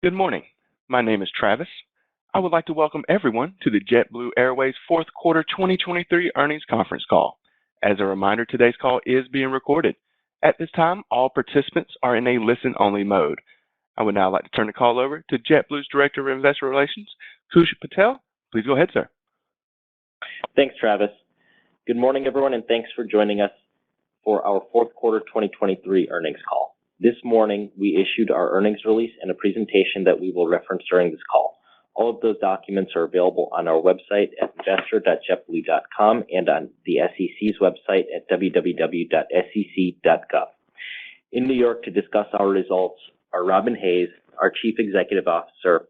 Good morning. My name is Travis. I would like to welcome everyone to the JetBlue Airways fourth quarter 2023 earnings conference call. As a reminder, today's call is being recorded. At this time, all participants are in a listen-only mode. I would now like to turn the call over to JetBlue's Director of Investor Relations, Kush Patel. Please go ahead, sir. Thanks, Travis. Good morning, everyone, and thanks for joining us for our fourth quarter 2023 earnings call. This morning, we issued our earnings release and a presentation that we will reference during this call. All of those documents are available on our website at investor.jetblue.com and on the SEC's website at www.sec.gov. In New York to discuss our results are Robin Hayes, our Chief Executive Officer,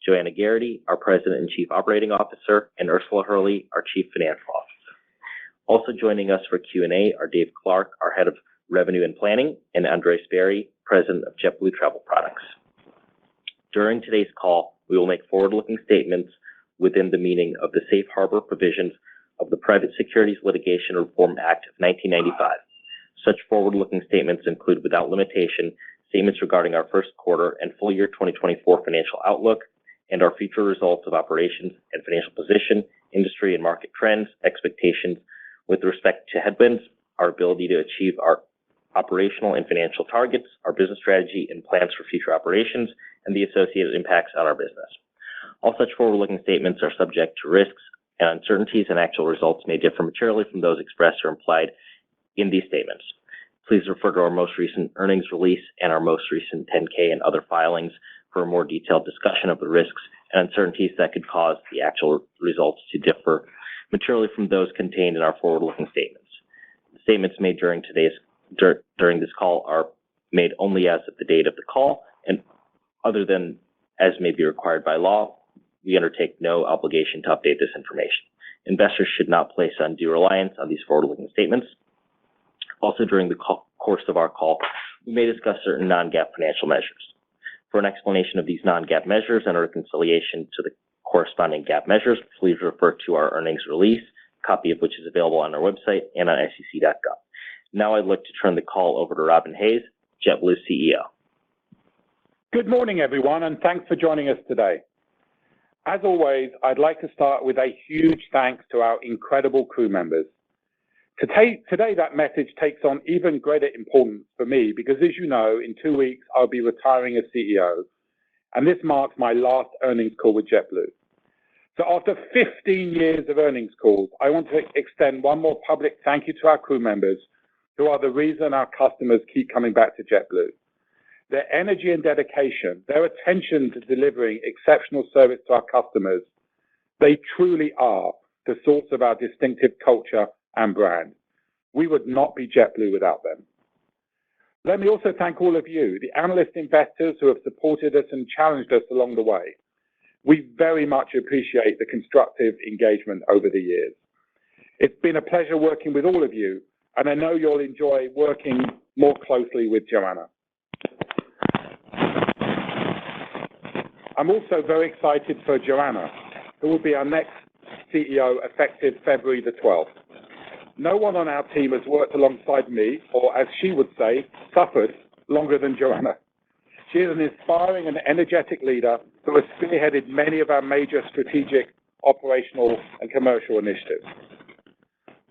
Joanna Geraghty, our President and Chief Operating Officer, and Ursula Hurley, our Chief Financial Officer. Also joining us for Q&A are Dave Clark, our Head of Revenue and Planning, and Andres Barry, President of JetBlue Travel Products. During today's call, we will make forward-looking statements within the meaning of the Safe Harbor provisions of the Private Securities Litigation Reform Act of 1995. Such forward-looking statements include, without limitation, statements regarding our first quarter and full year 2024 financial outlook and our future results of operations and financial position, industry and market trends, expectations with respect to headwinds, our ability to achieve our operational and financial targets, our business strategy and plans for future operations, and the associated impacts on our business. All such forward-looking statements are subject to risks and uncertainties, and actual results may differ materially from those expressed or implied in these statements. Please refer to our most recent earnings release and our most recent 10-K and other filings for a more detailed discussion of the risks and uncertainties that could cause the actual results to differ materially from those contained in our forward-looking statements. The statements made during this call are made only as of the date of the call, and other than as may be required by law, we undertake no obligation to update this information. Investors should not place undue reliance on these forward-looking statements. Also, during the course of our call, we may discuss certain non-GAAP financial measures. For an explanation of these non-GAAP measures and a reconciliation to the corresponding GAAP measures, please refer to our earnings release, a copy of which is available on our website and on sec.gov. Now I'd like to turn the call over to Robin Hayes, JetBlue's CEO. Good morning, everyone, and thanks for joining us today. As always, I'd like to start with a huge thanks to our incredible crew members. Today, that message takes on even greater importance for me because, as you know, in 2 weeks, I'll be retiring as CEO, and this marks my last earnings call with JetBlue. So after 15 years of earnings calls, I want to extend one more public thank you to our crew members who are the reason our customers keep coming back to JetBlue. Their energy and dedication, their attention to delivering exceptional service to our customers, they truly are the source of our distinctive culture and brand. We would not be JetBlue without them. Let me also thank all of you, the analyst investors who have supported us and challenged us along the way. We very much appreciate the constructive engagement over the years. It's been a pleasure working with all of you, and I know you'll enjoy working more closely with Joanna. I'm also very excited for Joanna, who will be our next CEO effective February the 12th. No one on our team has worked alongside me, or as she would say, suffered longer than Joanna. She is an inspiring and energetic leader who has spearheaded many of our major strategic, operational, and commercial initiatives.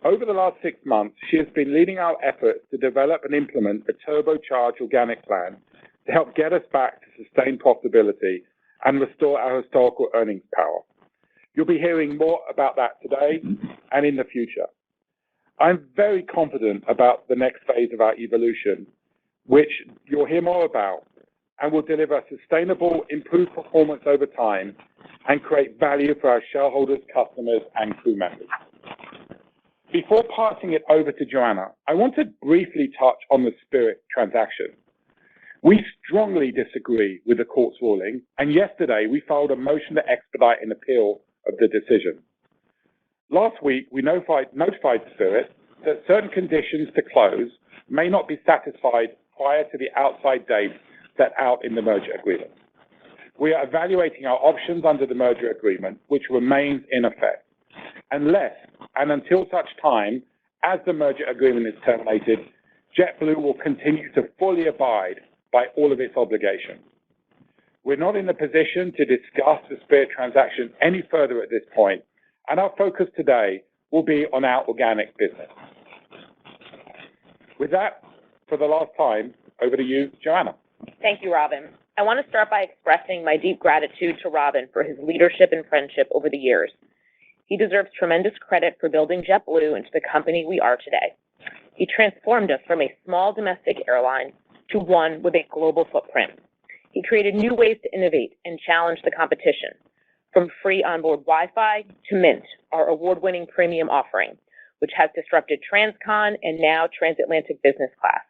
Over the last 6 months, she has been leading our efforts to develop and implement a turbocharged organic plan to help get us back to sustained profitability and restore our historical earnings power. You'll be hearing more about that today and in the future. I'm very confident about the next phase of our evolution, which you'll hear more about, and will deliver sustainable, improved performance over time and create value for our shareholders, customers, and crew members. Before passing it over to Joanna, I want to briefly touch on the Spirit transaction. We strongly disagree with the court's ruling, and yesterday we filed a motion to expedite an appeal of the decision. Last week, we notified Spirit that certain conditions to close may not be satisfied prior to the outside date set out in the merger agreement. We are evaluating our options under the merger agreement, which remains in effect. Unless and until such time as the merger agreement is terminated, JetBlue will continue to fully abide by all of its obligations. We're not in a position to discuss the Spirit transaction any further at this point, and our focus today will be on our organic business. With that, for the last time, over to you, Joanna. Thank you, Robin. I want to start by expressing my deep gratitude to Robin for his leadership and friendship over the years. He deserves tremendous credit for building JetBlue into the company we are today. He transformed us from a small domestic airline to one with a global footprint. He created new ways to innovate and challenge the competition, from free onboard Wi-Fi to Mint, our award-winning premium offering, which has disrupted transcon and now transatlantic business class.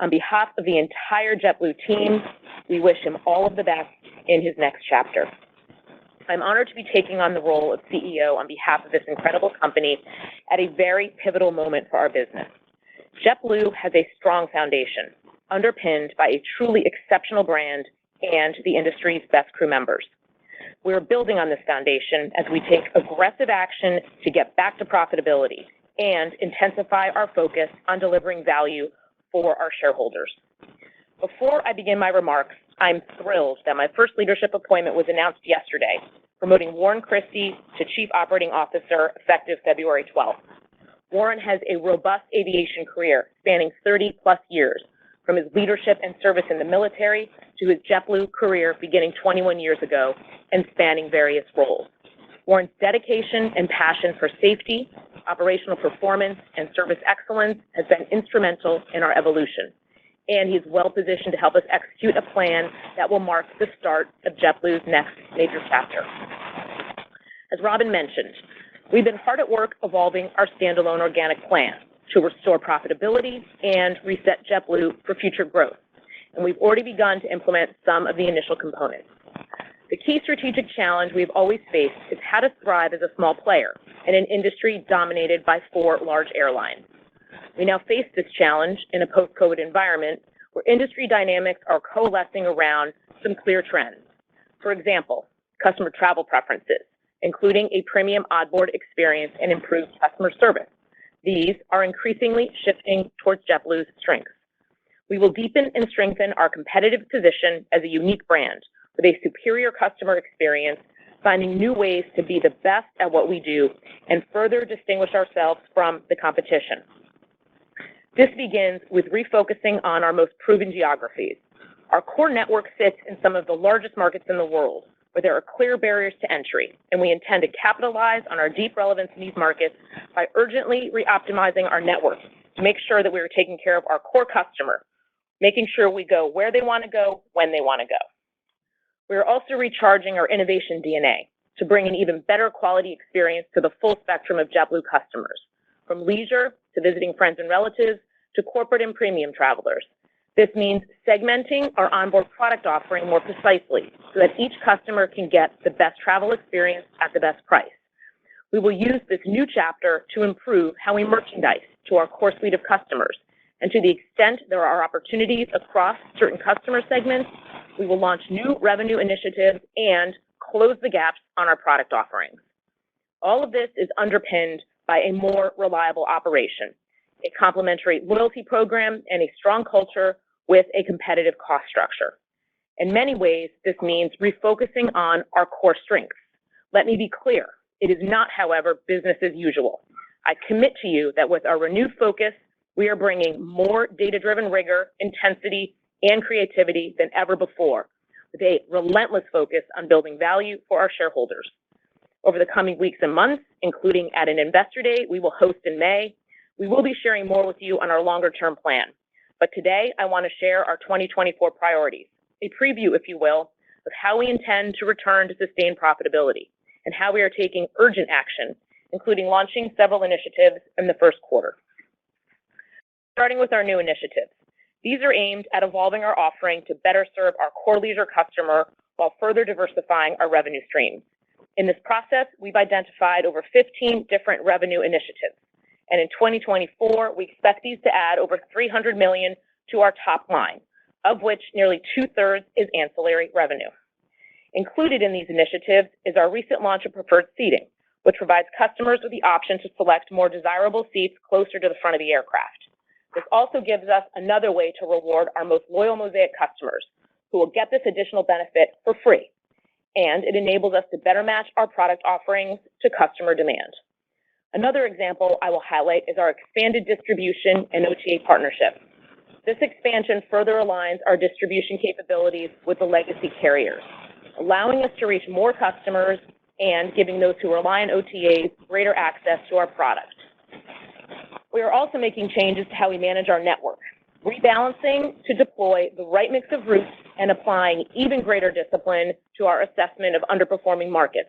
On behalf of the entire JetBlue team, we wish him all of the best in his next chapter. I'm honored to be taking on the role of CEO on behalf of this incredible company at a very pivotal moment for our business. JetBlue has a strong foundation, underpinned by a truly exceptional brand and the industry's best crew members. We're building on this foundation as we take aggressive action to get back to profitability and intensify our focus on delivering value for our shareholders. Before I begin my remarks, I'm thrilled that my first leadership appointment was announced yesterday, promoting Warren Christie to Chief Operating Officer effective February 12th. Warren has a robust aviation career spanning 30-plus years, from his leadership and service in the military to his JetBlue career beginning 21 years ago and spanning various roles. Warren's dedication and passion for safety, operational performance, and service excellence has been instrumental in our evolution, and he's well positioned to help us execute a plan that will mark the start of JetBlue's next major chapter. As Robin mentioned, we've been hard at work evolving our standalone organic plan to restore profitability and reset JetBlue for future growth, and we've already begun to implement some of the initial components. The key strategic challenge we've always faced is how to thrive as a small player in an industry dominated by 4 large airlines. We now face this challenge in a post-COVID environment where industry dynamics are coalescing around some clear trends. For example, customer travel preferences, including a premium onboard experience and improved customer service. These are increasingly shifting towards JetBlue's strengths. We will deepen and strengthen our competitive position as a unique brand with a superior customer experience, finding new ways to be the best at what we do and further distinguish ourselves from the competition. This begins with refocusing on our most proven geographies. Our core network sits in some of the largest markets in the world, where there are clear barriers to entry, and we intend to capitalize on our deep relevance in these markets by urgently re-optimizing our network to make sure that we are taking care of our core customer, making sure we go where they want to go, when they want to go. We are also recharging our innovation DNA to bring an even better quality experience to the full spectrum of JetBlue customers, from leisure to visiting friends and relatives to corporate and premium travelers. This means segmenting our onboard product offering more precisely so that each customer can get the best travel experience at the best price. We will use this new chapter to improve how we merchandise to our core suite of customers, and to the extent there are opportunities across certain customer segments, we will launch new revenue initiatives and close the gaps on our product offerings. All of this is underpinned by a more reliable operation, a complementary loyalty program, and a strong culture with a competitive cost structure. In many ways, this means refocusing on our core strengths. Let me be clear, it is not, however, business as usual. I commit to you that with our renewed focus, we are bringing more data-driven rigor, intensity, and creativity than ever before, with a relentless focus on building value for our shareholders. Over the coming weeks and months, including at an Investor Day we will host in May, we will be sharing more with you on our longer-term plan. But today, I want to share our 2024 priorities, a preview, if you will, of how we intend to return to sustained profitability and how we are taking urgent action, including launching several initiatives in the first quarter. Starting with our new initiatives. These are aimed at evolving our offering to better serve our core leisure customer while further diversifying our revenue streams. In this process, we've identified over 15 different revenue initiatives. And in 2024, we expect these to add over $300 million to our top line, of which nearly 2/3 is ancillary revenue. Included in these initiatives is our recent launch of preferred seating, which provides customers with the option to select more desirable seats closer to the front of the aircraft. This also gives us another way to reward our most loyal Mosaic customers, who will get this additional benefit for free, and it enables us to better match our product offerings to customer demand. Another example I will highlight is our expanded distribution and OTA partnership. This expansion further aligns our distribution capabilities with the legacy carriers, allowing us to reach more customers and giving those who rely on OTAs greater access to our product. We are also making changes to how we manage our network, rebalancing to deploy the right mix of routes and applying even greater discipline to our assessment of underperforming markets.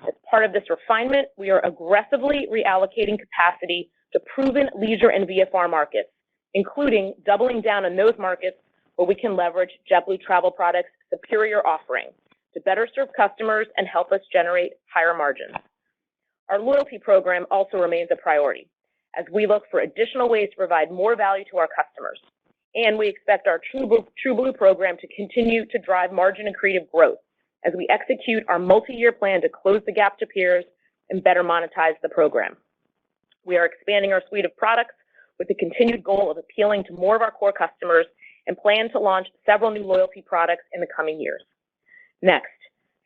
As part of this refinement, we are aggressively reallocating capacity to proven leisure and VFR markets, including doubling down on those markets where we can leverage JetBlue Travel Products' superior offering to better serve customers and help us generate higher margins. Our loyalty program also remains a priority as we look for additional ways to provide more value to our customers. And we expect our TrueBlue program to continue to drive margin accretive growth as we execute our multi-year plan to close the gap to peers and better monetize the program. We are expanding our suite of products with the continued goal of appealing to more of our core customers and plan to launch several new loyalty products in the coming years. Next,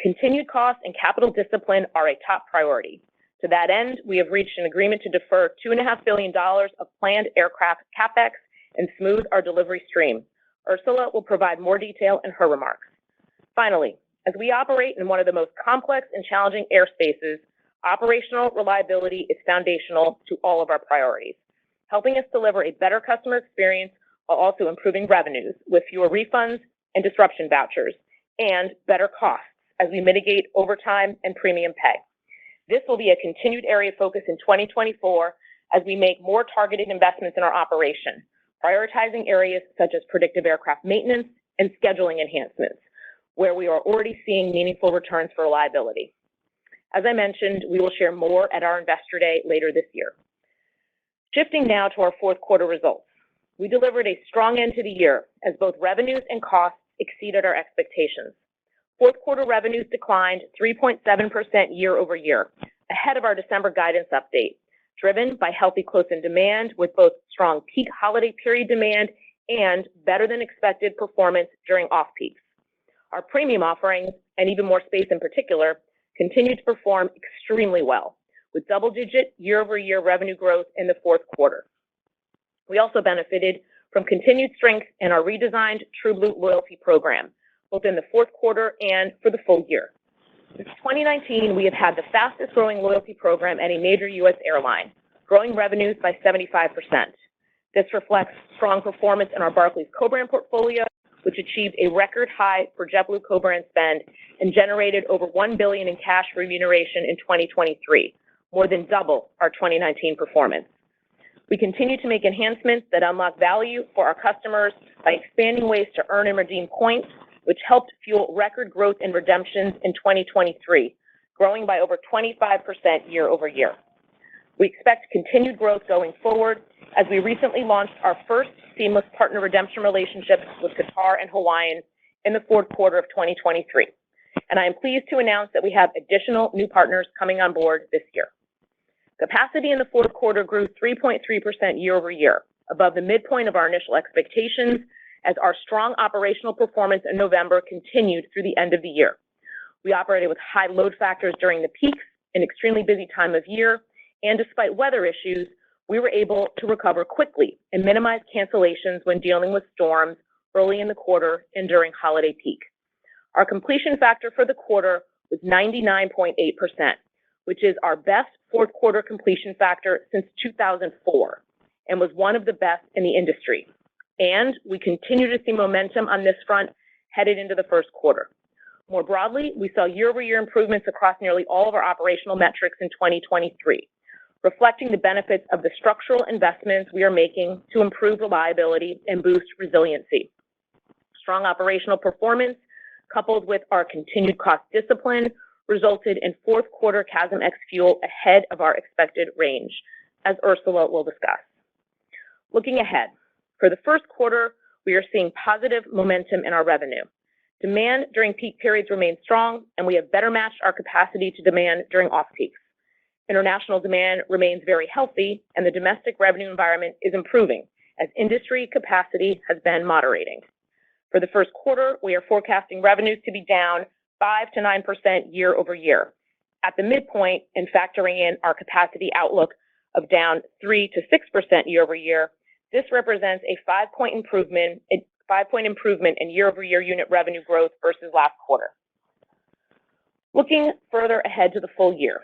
continued cost and capital discipline are a top priority. To that end, we have reached an agreement to defer $2.5 billion of planned aircraft CapEx and smooth our delivery stream. Ursula will provide more detail in her remarks. Finally, as we operate in one of the most complex and challenging airspaces, operational reliability is foundational to all of our priorities, helping us deliver a better customer experience while also improving revenues with fewer refunds and disruption vouchers and better costs as we mitigate overtime and premium pay. This will be a continued area of focus in 2024 as we make more targeted investments in our operation, prioritizing areas such as predictive aircraft maintenance and scheduling enhancements, where we are already seeing meaningful returns for reliability. As I mentioned, we will share more at our Investor Day later this year. Shifting now to our fourth quarter results. We delivered a strong end to the year as both revenues and costs exceeded our expectations. Fourth quarter revenues declined 3.7% year over year, ahead of our December guidance update, driven by healthy close-in demand with both strong peak holiday period demand and better than expected performance during off-peaks. Our premium offerings, and even more space in particular, continued to perform extremely well, with double-digit year-over-year revenue growth in the fourth quarter. We also benefited from continued strength in our redesigned TrueBlue loyalty program, both in the fourth quarter and for the full year. Since 2019, we have had the fastest growing loyalty program at a major U.S. airline, growing revenues by 75%. This reflects strong performance in our Barclays co-brand portfolio, which achieved a record high for JetBlue co-brand spend and generated over $1 billion in cash remuneration in 2023, more than double our 2019 performance. We continue to make enhancements that unlock value for our customers by expanding ways to earn and redeem points, which helped fuel record growth in redemptions in 2023, growing by over 25% year over year. We expect continued growth going forward as we recently launched our first seamless partner redemption relationships with Qatar and Hawaiian in the fourth quarter of 2023. And I am pleased to announce that we have additional new partners coming on board this year. Capacity in the fourth quarter grew 3.3% year over year, above the midpoint of our initial expectations, as our strong operational performance in November continued through the end of the year. We operated with high load factors during the peaks, an extremely busy time of year, and despite weather issues, we were able to recover quickly and minimize cancellations when dealing with storms early in the quarter and during holiday peak. Our completion factor for the quarter was 99.8%, which is our best fourth quarter completion factor since 2004 and was one of the best in the industry. And we continue to see momentum on this front headed into the first quarter. More broadly, we saw year-over-year improvements across nearly all of our operational metrics in 2023, reflecting the benefits of the structural investments we are making to improve reliability and boost resiliency. Strong operational performance, coupled with our continued cost discipline, resulted in fourth quarter CASM ex-fuel ahead of our expected range, as Ursula will discuss. Looking ahead, for the first quarter, we are seeing positive momentum in our revenue. Demand during peak periods remains strong, and we have better matched our capacity to demand during off-peaks. International demand remains very healthy, and the domestic revenue environment is improving as industry capacity has been moderating. For the first quarter, we are forecasting revenues to be down 5 to 9% year over year. At the midpoint, and factoring in our capacity outlook of down 3 to 6% year over year, this represents a 5-point improvement in year-over-year unit revenue growth versus last quarter. Looking further ahead to the full year,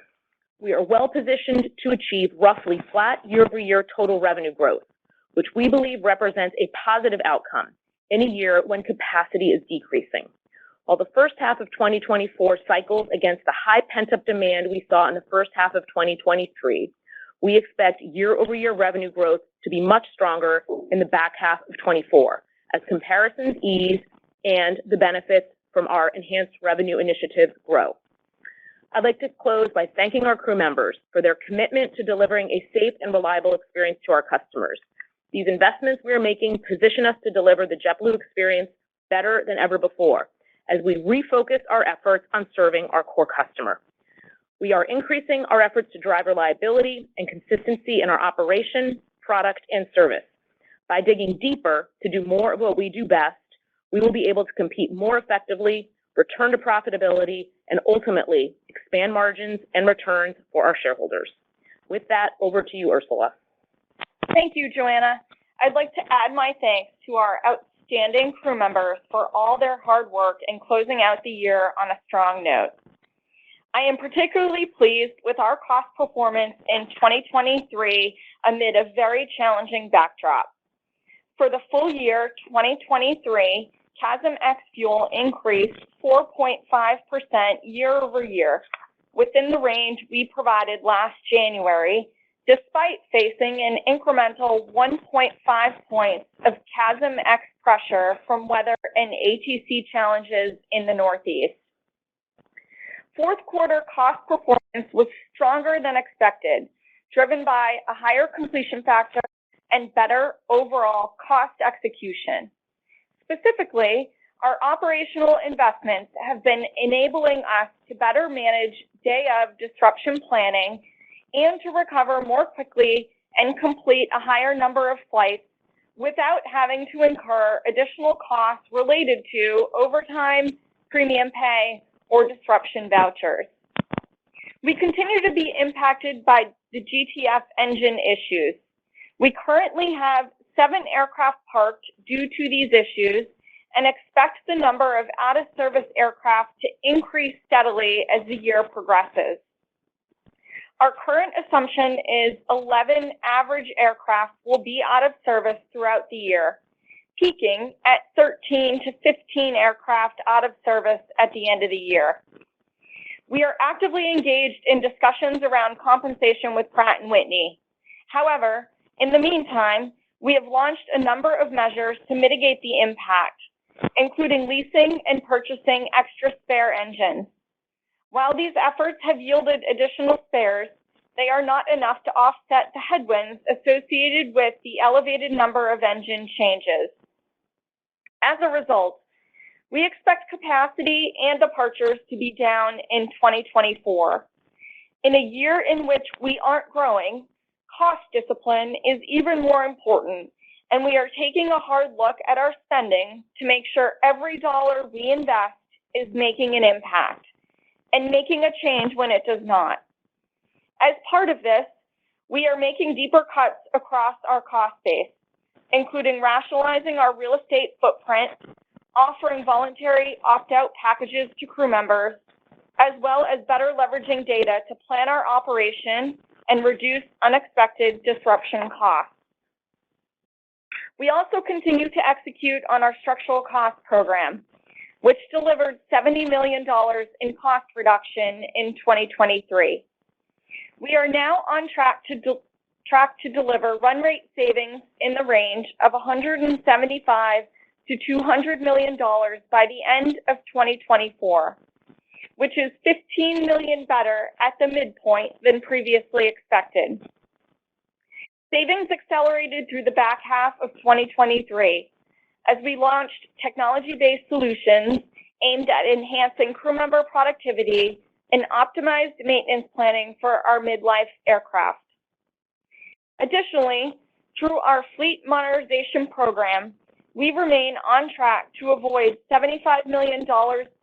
we are well positioned to achieve roughly flat year-over-year total revenue growth, which we believe represents a positive outcome in a year when capacity is decreasing. While the first half of 2024 cycles against the high pent-up demand we saw in the first half of 2023, we expect year-over-year revenue growth to be much stronger in the back half of 24 as comparisons ease and the benefits from our enhanced revenue initiatives grow. I'd like to close by thanking our crew members for their commitment to delivering a safe and reliable experience to our customers. These investments we are making position us to deliver the JetBlue experience better than ever before as we refocus our efforts on serving our core customer. We are increasing our efforts to drive reliability and consistency in our operation, product, and service. By digging deeper to do more of what we do best, we will be able to compete more effectively, return to profitability, and ultimately expand margins and returns for our shareholders. With that, over to you, Ursula. Thank you, Joanna. I'd like to add my thanks to our outstanding crew members for all their hard work in closing out the year on a strong note. I am particularly pleased with our cost performance in 2023 amid a very challenging backdrop. For the full year 2023, CASM ex-fuel increased 4.5% year over year, within the range we provided last January, despite facing an incremental 1.5 points of CASM ex pressure from weather and ATC challenges in the Northeast. Fourth quarter cost performance was stronger than expected, driven by a higher completion factor and better overall cost execution. Specifically, our operational investments have been enabling us to better manage day-of disruption planning and to recover more quickly and complete a higher number of flights without having to incur additional costs related to overtime, premium pay, or disruption vouchers. We continue to be impacted by the GTF engine issues. We currently have 7 aircraft parked due to these issues and expect the number of out-of-service aircraft to increase steadily as the year progresses. Our current assumption is 11 average aircraft will be out of service throughout the year, peaking at 13 to 15 aircraft out of service at the end of the year. We are actively engaged in discussions around compensation with Pratt & Whitney. However, in the meantime, we have launched a number of measures to mitigate the impact, including leasing and purchasing extra spare engines. While these efforts have yielded additional spares, they are not enough to offset the headwinds associated with the elevated number of engine changes. As a result, we expect capacity and departures to be down in 2024. In a year in which we aren't growing, cost discipline is even more important, and we are taking a hard look at our spending to make sure every dollar we invest is making an impact and making a change when it does not. As part of this, we are making deeper cuts across our cost base, including rationalizing our real estate footprint, offering voluntary opt-out packages to crew members, as well as better leveraging data to plan our operation and reduce unexpected disruption costs. We also continue to execute on our structural cost program, which delivered $70 million in cost reduction in 2023. We are now on track to deliver run rate savings in the range of $175 to $200 million by the end of 2024, which is $15 million better at the midpoint than previously expected. Savings accelerated through the back half of 2023 as we launched technology-based solutions aimed at enhancing crew member productivity and optimized maintenance planning for our mid-life aircraft. Additionally, through our fleet modernization program, we remain on track to avoid $75 million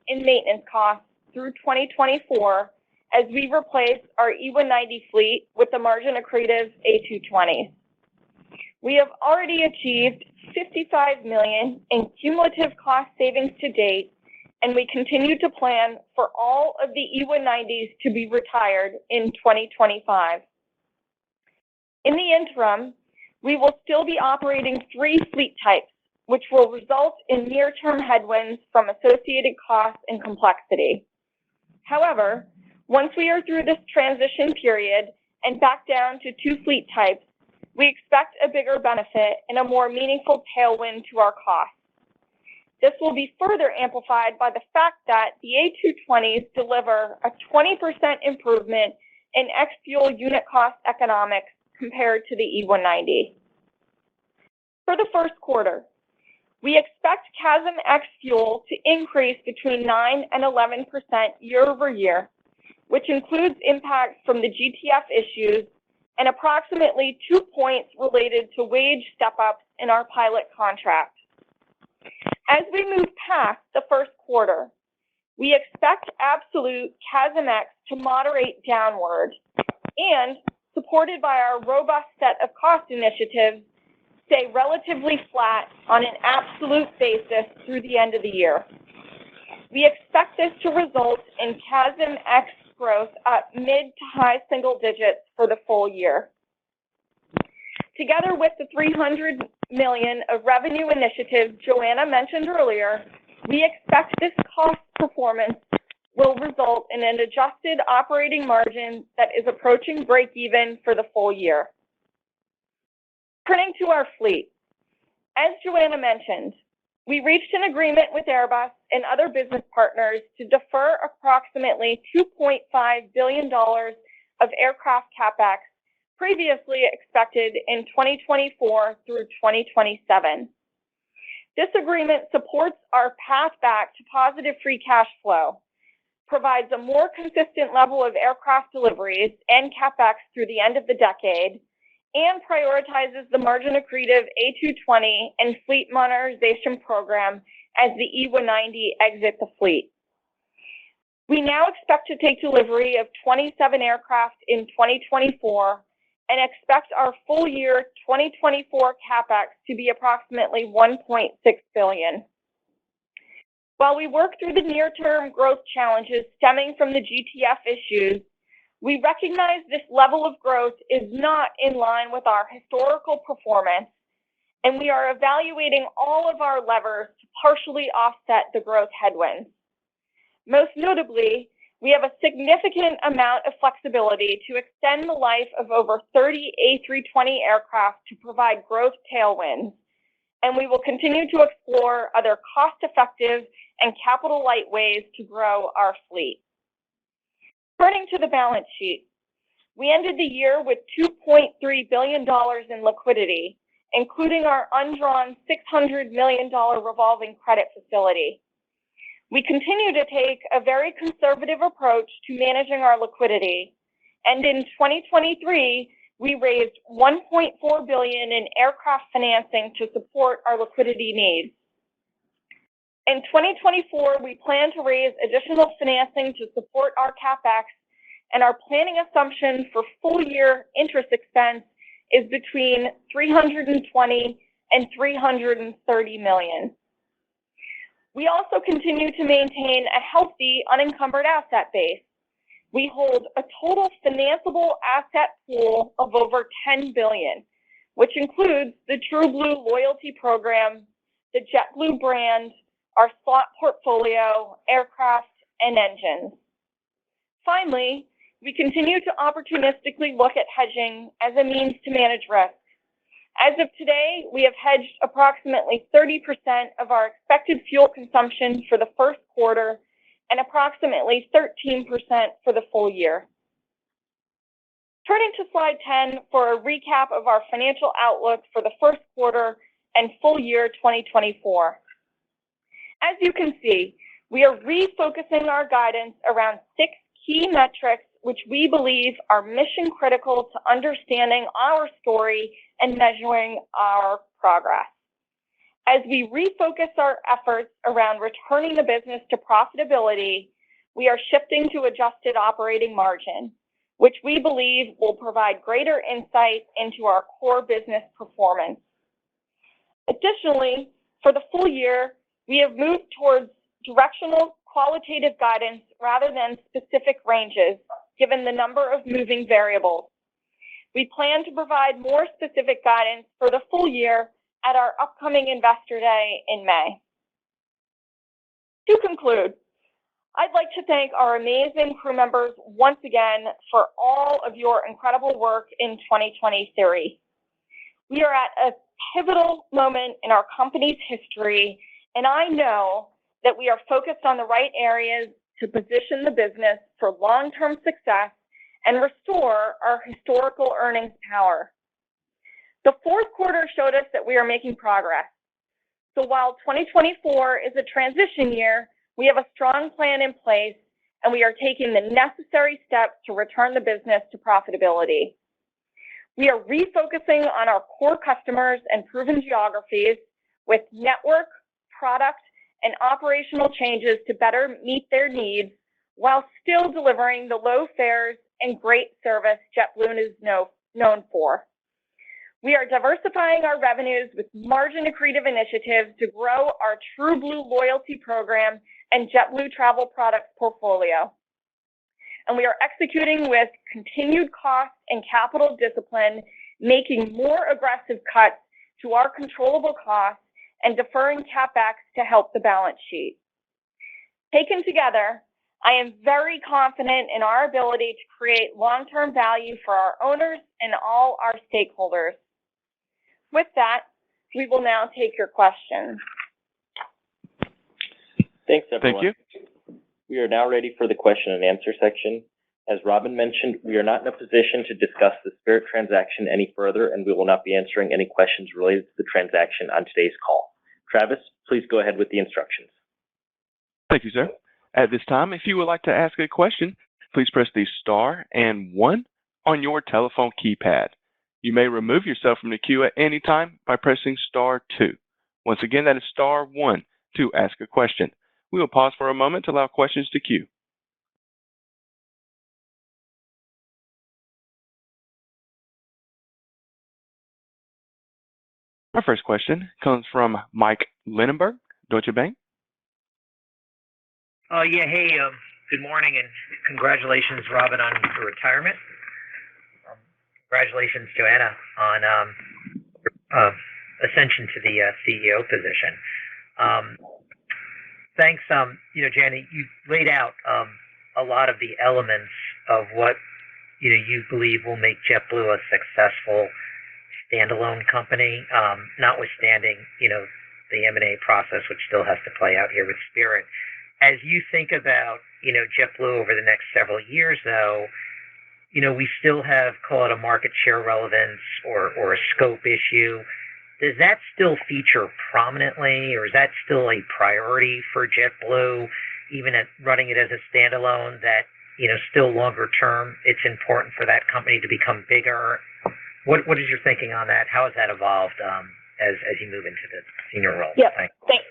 in maintenance costs through 2024 as we replace our E190 fleet with the margin-accretive A220s. We have already achieved $55 million in cumulative cost savings to date, and we continue to plan for all of the E190s to be retired in 2025. In the interim, we will still be operating 3 fleet types, which will result in near-term headwinds from associated costs and complexity. However, once we are through this transition period and back down to 2 fleet types, we expect a bigger benefit and a more meaningful tailwind to our costs. This will be further amplified by the fact that the A220s deliver a 20% improvement in ex-fuel unit cost economics compared to the E190. For the first quarter, we expect CASM ex-fuel to increase between 9 and 11% year over year, which includes impacts from the GTF issues and approximately 2 points related to wage step-ups in our pilot contract. As we move past the first quarter, we expect absolute CASM-ex to moderate downward and, supported by our robust set of cost initiatives, stay relatively flat on an absolute basis through the end of the year. We expect this to result in CASM-ex growth at mid to high single digits for the full year. Together with the $300 million of revenue initiatives Joanna mentioned earlier, we expect this cost performance will result in an adjusted operating margin that is approaching break-even for the full year. Turning to our fleet, as Joanna mentioned, we reached an agreement with Airbus and other business partners to defer approximately $2.5 billion of aircraft CapEx previously expected in 2024 through 2027. This agreement supports our path back to positive free cash flow, provides a more consistent level of aircraft deliveries and CapEx through the end of the decade, and prioritizes the margin-accretive A220 and fleet modernization program as the E190 exit the fleet. We now expect to take delivery of 27 aircraft in 2024 and expect our full year 2024 CapEx to be approximately $1.6 billion. While we work through the near-term growth challenges stemming from the GTF issues, we recognize this level of growth is not in line with our historical performance, and we are evaluating all of our levers to partially offset the growth headwinds. Most notably, we have a significant amount of flexibility to extend the life of over 30 A320 aircraft to provide growth tailwinds, and we will continue to explore other cost-effective and capital-light ways to grow our fleet. Turning to the balance sheet, we ended the year with $2.3 billion in liquidity, including our undrawn $600 million revolving credit facility. We continue to take a very conservative approach to managing our liquidity, and in 2023, we raised $1.4 billion in aircraft financing to support our liquidity needs. In 2024, we plan to raise additional financing to support our CapEx, and our planning assumption for full-year interest expense is between $320 and $330 million. We also continue to maintain a healthy unencumbered asset base. We hold a total financeable asset pool of over $10 billion, which includes the TrueBlue loyalty program, the JetBlue brand, our slot portfolio, aircraft, and engines. Finally, we continue to opportunistically look at hedging as a means to manage risk. As of today, we have hedged approximately 30% of our expected fuel consumption for the first quarter and approximately 13% for the full year. Turning to slide 10 for a recap of our financial outlook for the first quarter and full year 2024. As you can see, we are refocusing our guidance around 6 key metrics which we believe are mission critical to understanding our story and measuring our progress. As we refocus our efforts around returning the business to profitability, we are shifting to adjusted operating margin, which we believe will provide greater insight into our core business performance. Additionally, for the full year, we have moved towards directional qualitative guidance rather than specific ranges, given the number of moving variables. We plan to provide more specific guidance for the full year at our upcoming Investor Day in May. To conclude, I'd like to thank our amazing crew members once again for all of your incredible work in 2023. We are at a pivotal moment in our company's history, and I know that we are focused on the right areas to position the business for long-term success and restore our historical earnings power. The fourth quarter showed us that we are making progress. So while 2024 is a transition year, we have a strong plan in place, and we are taking the necessary steps to return the business to profitability. We are refocusing on our core customers and proven geographies with network, product, and operational changes to better meet their needs while still delivering the low fares and great service JetBlue is known for. We are diversifying our revenues with margin-accretive initiatives to grow our TrueBlue loyalty program and JetBlue travel products portfolio. And we are executing with continued cost and capital discipline, making more aggressive cuts to our controllable costs and deferring CapEx to help the balance sheet. Taken together, I am very confident in our ability to create long-term value for our owners and all our stakeholders. With that, we will now take your questions. Thanks, everyone. Thank you. We are now ready for the question and answer section. As Robin mentioned, we are not in a position to discuss the Spirit transaction any further, and we will not be answering any questions related to the transaction on today's call. Travis, please go ahead with the instructions. Thank you, sir. At this time, if you would like to ask a question, please press the star and 1 on your telephone keypad. You may remove yourself from the queue at any time by pressing star 2. Once again, that is star 1 to ask a question. We will pause for a moment to allow questions to queue. Our first question comes from Mike Linenberg, Deutsche Bank. Good morning, and congratulations, Robin, on your retirement. Congratulations, Joanna, on ascension to the CEO position. Thanks, Janet, you laid out a lot of the elements of what, you believe will make JetBlue a successful standalone company, notwithstanding, the M&A process, which still has to play out here with Spirit. As you think about, JetBlue over the next several years, though, we still have, call it a market share relevance or a scope issue. Does that still feature prominently, or is that still a priority for JetBlue, even at running it as a standalone, that, still longer term, it's important for that company to become bigger? What is your thinking on that? How has that evolved as you move into the senior role? Yeah,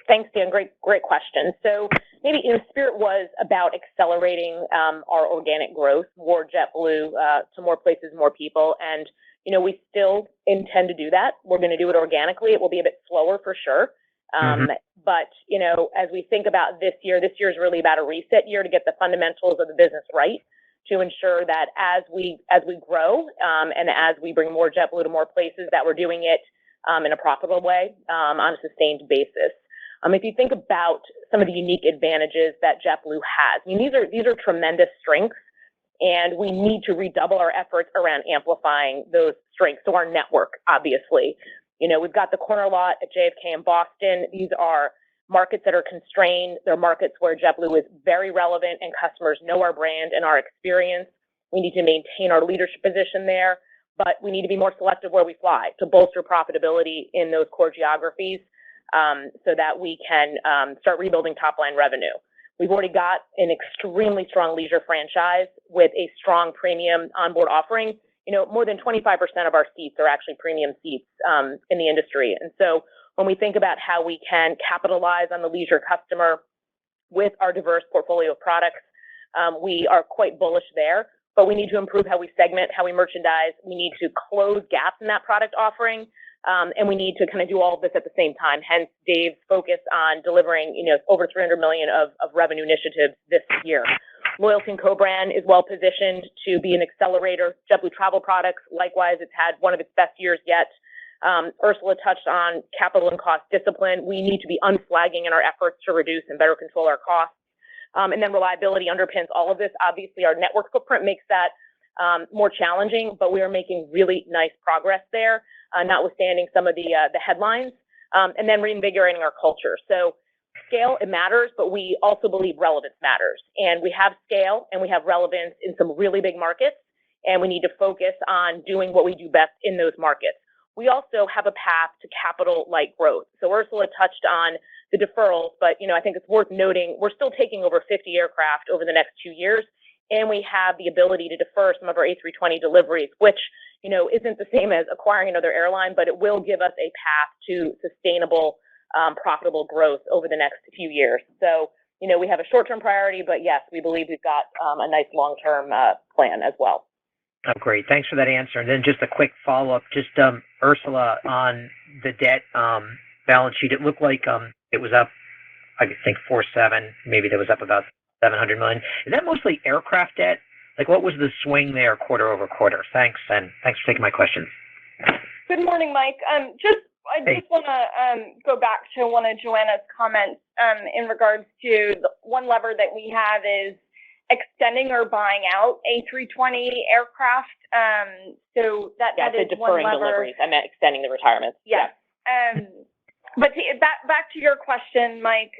thanks, Dan. Great question. So maybe Spirit was about accelerating our organic growth, more JetBlue to more places, more people, and we still intend to do that. We're going to do it organically. It will be a bit slower for sure. But as we think about this year is really about a reset year to get the fundamentals of the business right, to ensure that as we grow and as we bring more JetBlue to more places, that we're doing it in a profitable way on a sustained basis. If you think about some of the unique advantages that JetBlue has, these are tremendous strengths, and we need to redouble our efforts around amplifying those strengths. So our network, obviously, we've got the corner lot at JFK in Boston. These are markets that are constrained. They're markets where JetBlue is very relevant and customers know our brand and our experience. We need to maintain our leadership position there, but we need to be more selective where we fly to bolster profitability in those core geographies so that we can start rebuilding top-line revenue. We've already got an extremely strong leisure franchise with a strong premium onboard offering. More than 25% of our seats are actually premium seats in the industry. And so when we think about how we can capitalize on the leisure customer with our diverse portfolio of products, we are quite bullish there, but we need to improve how we segment, how we merchandise. We need to close gaps in that product offering, and we need to kind of do all of this at the same time. Hence, Dave's focus on delivering, over $300 million of revenue initiatives this year. Loyalty and co-brand is well positioned to be an accelerator. JetBlue Travel Products, likewise, it's had one of its best years yet. Ursula touched on capital and cost discipline. We need to be unflagging in our efforts to reduce and better control our costs. And then reliability underpins all of this. Obviously, our network footprint makes that more challenging, but we are making really nice progress there, notwithstanding some of the headlines. And then reinvigorating our culture. So scale, it matters, but we also believe relevance matters. And we have scale and we have relevance in some really big markets, and we need to focus on doing what we do best in those markets. We also have a path to capital-light growth. So Ursula touched on the deferrals, but I think it's worth noting we're still taking over 50 aircraft over the next 2 years, and we have the ability to defer some of our A320 deliveries, which isn't the same as acquiring another airline, but it will give us a path to sustainable, profitable growth over the next few years. So we have a short-term priority, but yes, we believe we've got a nice long-term plan as well. Oh, great. Thanks for that answer. And then just a quick follow-up, just Ursula, on the debt balance sheet, it looked like it was up, I think, 4.7, maybe that was up about $700 million. Is that mostly aircraft debt? Like, what was the swing there quarter over quarter? Thanks, and thanks for taking my questions. Good morning, Mike. I just want to go back to one of Joanna's comments in regards to the one lever that we have is extending or buying out A320 aircraft. So that is one lever. Deliveries. I meant extending the retirements. Yes. Yeah. But back to your question, Mike,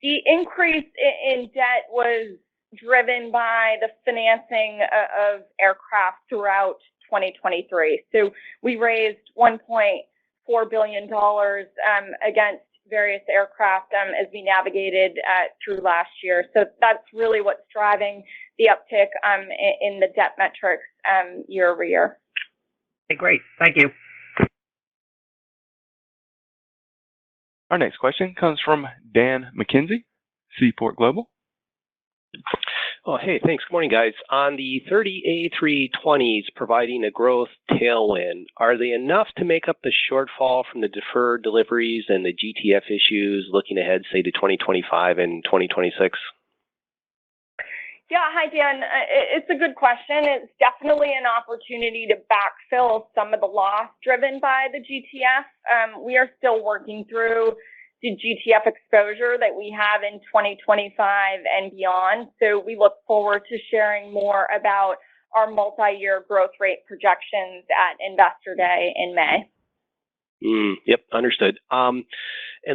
the increase in debt was driven by the financing of aircraft throughout 2023. So we raised $1.4 billion against various aircraft as we navigated through last year. So that's really what's driving the uptick in the debt metrics year over year. Okay, great. Thank you. Our next question comes from Dan McKenzie, Seaport Global. Oh, hey, thanks. Good morning, guys. On the 30 A320s providing a growth tailwind, are they enough to make up the shortfall from the deferred deliveries and the GTF issues looking ahead, say, to 2025 and 2026? Yeah, hi, Dan. It's a good question. It's definitely an opportunity to backfill some of the loss driven by the GTF. We are still working through the GTF exposure that we have in 2025 and beyond. So we look forward to sharing more about our multi-year growth rate projections at Investor Day in May. Yep, understood. And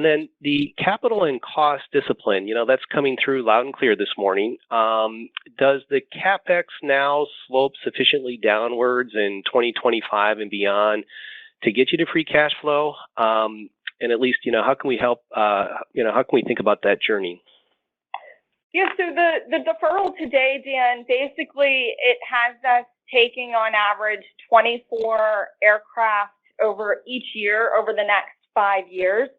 then the capital and cost discipline, that's coming through loud and clear this morning. Does the CapEx now slope sufficiently downwards in 2025 and beyond to get you to free cash flow? And at least, how can we help, how can we think about that journey? Yeah, so the deferral today, Dan, basically it has us taking on average 24 aircraft over each year over the next 5 years.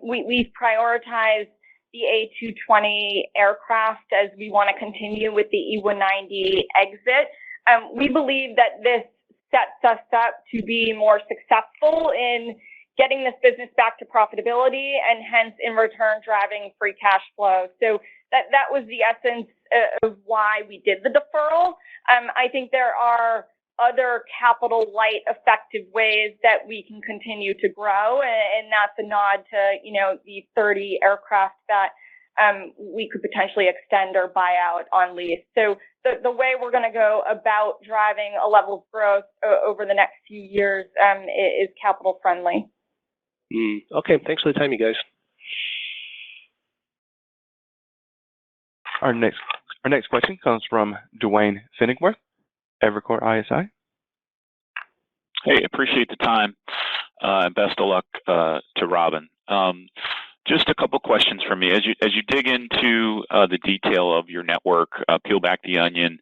We've prioritized the A220 aircraft as we want to continue with the E190 exit. We believe that this sets us up to be more successful in getting this business back to profitability and hence in return driving free cash flow. So that was the essence of why we did the deferral. I think there are other capital light effective ways that we can continue to grow, and that's a nod to the 30 aircraft that we could potentially extend or buy out on lease. So the way we're going to go about driving a level of growth over the next few years is capital friendly. Okay, thanks for the time, you guys. Our next question comes from Duane Pfennigwerth, Evercore ISI. Hey, appreciate the time. Best of luck to Robin. Just a couple questions from me. As you dig into the detail of your network, peel back the onion,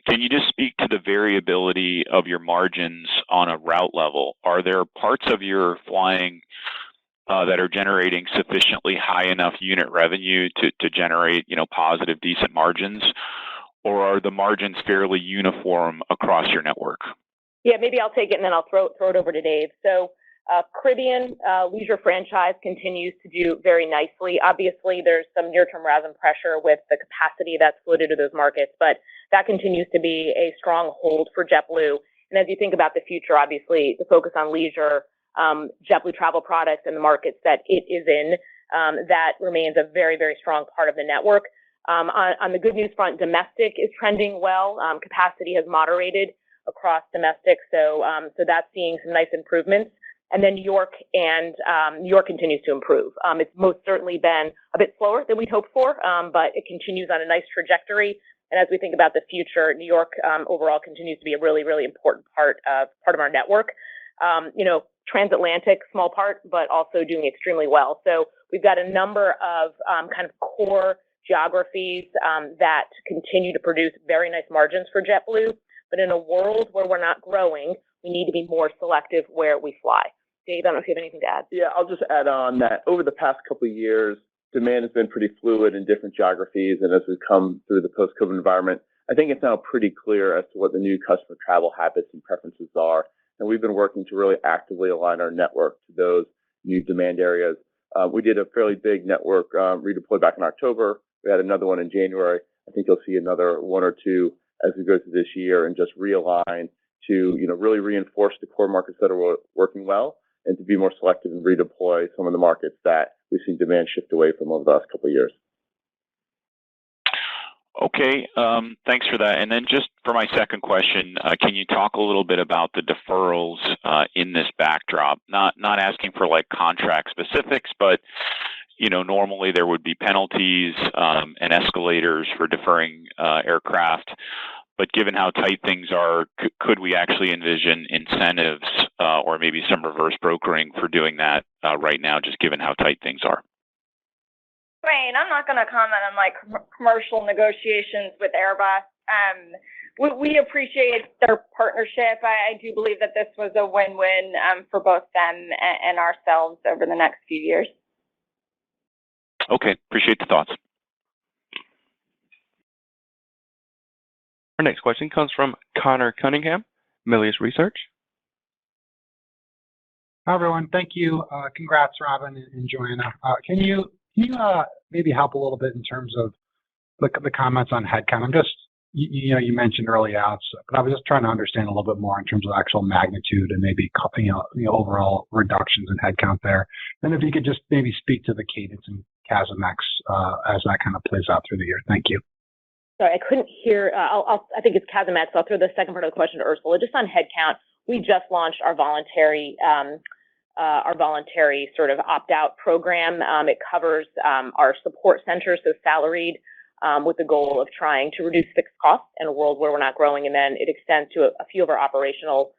Can you just speak to the variability of your margins on a route level? Are there parts of your flying that are generating sufficiently high enough unit revenue to generate, positive, decent margins, or are the margins fairly uniform across your network? Yeah, maybe I'll take it and then I'll throw it over to Dave. So Caribbean leisure franchise continues to do very nicely. Obviously, there's some near-term RASM pressure with the capacity that's floated to those markets, but that continues to be a strong hold for JetBlue. And as you think about the future, obviously, the focus on leisure, JetBlue travel products and the markets that it is in, that remains a very, very strong part of the network. On the good news front, domestic is trending well. Capacity has moderated across domestic, so that's seeing some nice improvements. And then New York continues to improve. It's most certainly been a bit slower than we'd hoped for, but it continues on a nice trajectory. And as we think about the future, New York overall continues to be a really, really important part of our network. Transatlantic, small part, but also doing extremely well. So we've got a number of kind of core geographies that continue to produce very nice margins for JetBlue. But in a world where we're not growing, we need to be more selective where we fly. Dave, I don't know if you have anything to add. Yeah, I'll just add on that over the past couple of years, demand has been pretty fluid in different geographies. And as we've come through the post-COVID environment, I think it's now pretty clear as to what the new customer travel habits and preferences are. And we've been working to really actively align our network to those new demand areas. We did a fairly big network redeploy back in October. We had another one in January. I think you'll see another one or two as we go through this year and just realign to, really reinforce the core markets that are working well and to be more selective and redeploy some of the markets that we've seen demand shift away from over the last couple of years. Okay, thanks for that. And then just for my second question, can you talk a little bit about the deferrals in this backdrop? Not asking for like contract specifics, but normally there would be penalties and escalators for deferring aircraft. But given how tight things are, could we actually envision incentives or maybe some reverse brokering for doing that right now, just given how tight things are? Right, I'm not going to comment on commercial negotiations with Airbus. We appreciate their partnership. I do believe that this was a win-win for both them and ourselves over the next few years. Okay, appreciate the thoughts. Our next question comes from Connor Cunningham, Melius Research. Hi, everyone. Thank you. Congrats, Robin and Joanna. Can you maybe help a little bit in terms of the comments on headcount? I'm just, you mentioned early outs, but I was just trying to understand a little bit more in terms of actual magnitude and maybe, overall reductions in headcount there. And if you could just maybe speak to the cadence and CASM-X as that kind of plays out through the year. Thank you. Sorry, I couldn't hear. I think it's CASM-X. I'll throw the second part of the question to Ursula. Just on headcount, we just launched our voluntary sort of opt-out program. It covers our support centers, so salaried, with the goal of trying to reduce fixed costs in a world where we're not growing, and then it extends to a few of our operational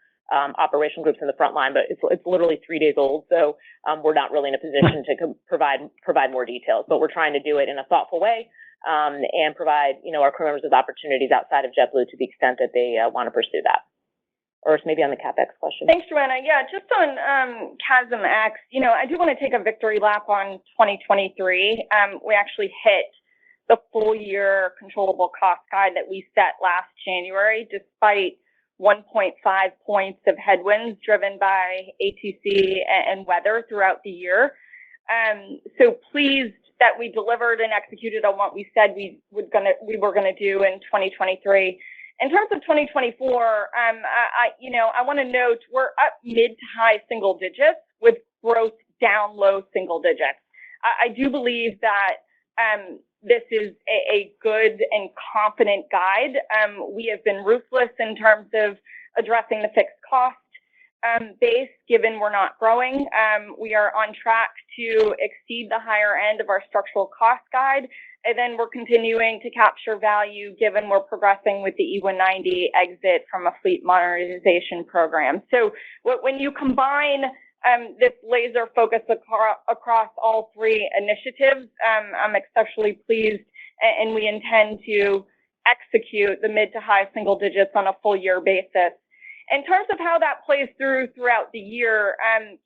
groups in the front line. But it's literally 3 days old, so we're not really in a position to provide more details. But we're trying to do it in a thoughtful way and provide our crew members with opportunities outside of JetBlue to the extent that they want to pursue that. Or maybe on the CapEx question. Thanks, Joanna. Yeah, just on CASM-X, I do want to take a victory lap on 2023. We actually hit the full year controllable cost guide that we set last January, despite 1.5 points of headwinds driven by ATC and weather throughout the year. So pleased that we delivered and executed on what we said we were going to do in 2023. In terms of 2024, I want to note we're up mid to high single digits with growth down low single digits. I do believe that this is a good and confident guide. We have been ruthless in terms of addressing the fixed cost base, given we're not growing. We are on track to exceed the higher end of our structural cost guide. And then we're continuing to capture value given we're progressing with the E190 exit from a fleet modernization program. So when you combine this laser focus across all three initiatives, I'm especially pleased, and we intend to execute the mid to high single digits on a full year basis. In terms of how that plays throughout the year,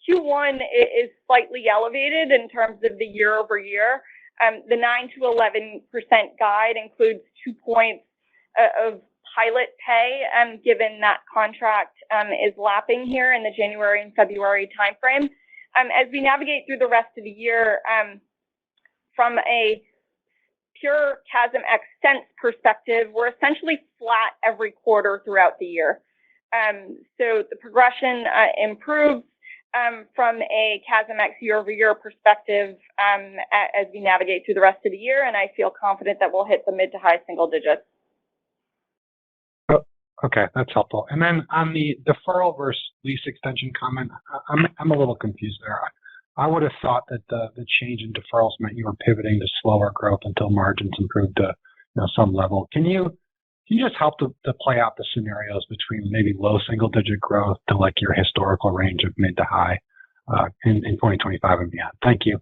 Q1 is slightly elevated in terms of the year over year. The 9 to 11% guide includes 2 points of pilot pay, given that contract is lapping here in the January and February timeframe. As we navigate through the rest of the year, from a pure CASM-ex cents perspective, we're essentially flat every quarter throughout the year. So the progression improves from a CASM-ex year-over-year perspective as we navigate through the rest of the year, and I feel confident that we'll hit the mid to high single digits. Oh, okay, that's helpful. And then on the deferral versus lease extension comment, I'm a little confused there. I would have thought that the change in deferrals meant you were pivoting to slower growth until margins improved to some level. Can you just help to play out the scenarios between maybe low single-digit growth to like your historical range of mid to high in 2025 and beyond? Thank you.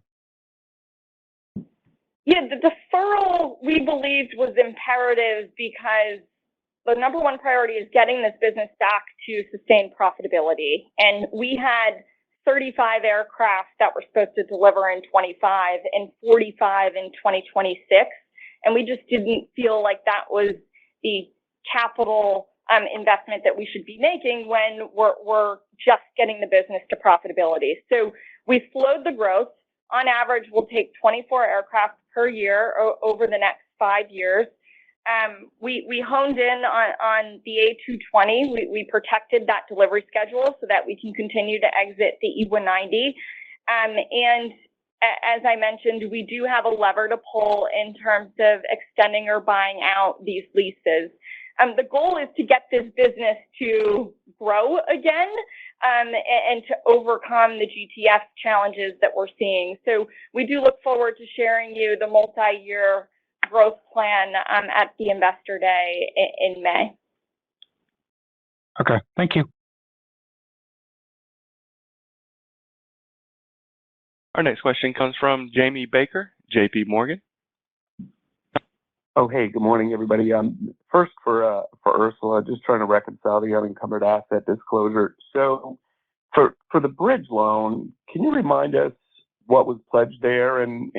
Yeah, the deferral we believed was imperative because the number one priority is getting this business back to sustained profitability. And we had 35 aircraft that were supposed to deliver in 25 and 45 in 2026. And we just didn't feel like that was the capital investment that we should be making when we're just getting the business to profitability. So we slowed the growth. On average, we'll take 24 aircraft per year over the next 5 years. We honed in on the A220. We protected that delivery schedule so that we can continue to exit the E190. And as I mentioned, we do have a lever to pull in terms of extending or buying out these leases. The goal is to get this business to grow again and to overcome the GTF challenges that we're seeing. So we do look forward to sharing you the multi-year growth plan at the Investor Day in May. Okay, thank you. Our next question comes from Jamie Baker, JP Morgan. Oh, hey, good morning, everybody. First for Ursula, just trying to reconcile the unencumbered asset disclosure. So for the bridge loan, can you remind us what was pledged there and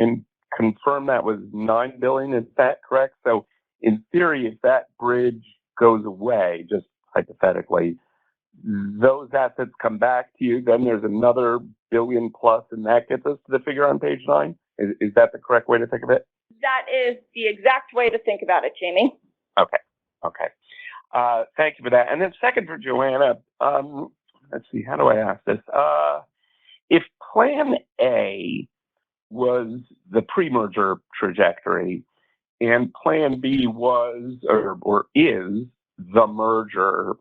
confirm that was $9 billion? Is that correct? So in theory, if that bridge goes away, just hypothetically, those assets come back to you, then there's another billion plus, and that gets us to the figure on page 9? Is that the correct way to think of it? That is the exact way to think about it, Jamie. Okay. Thank you for that. And then second for Joanna, let's see, how do I ask this? If Plan A was the pre-merger trajectory and Plan B was or is the merger,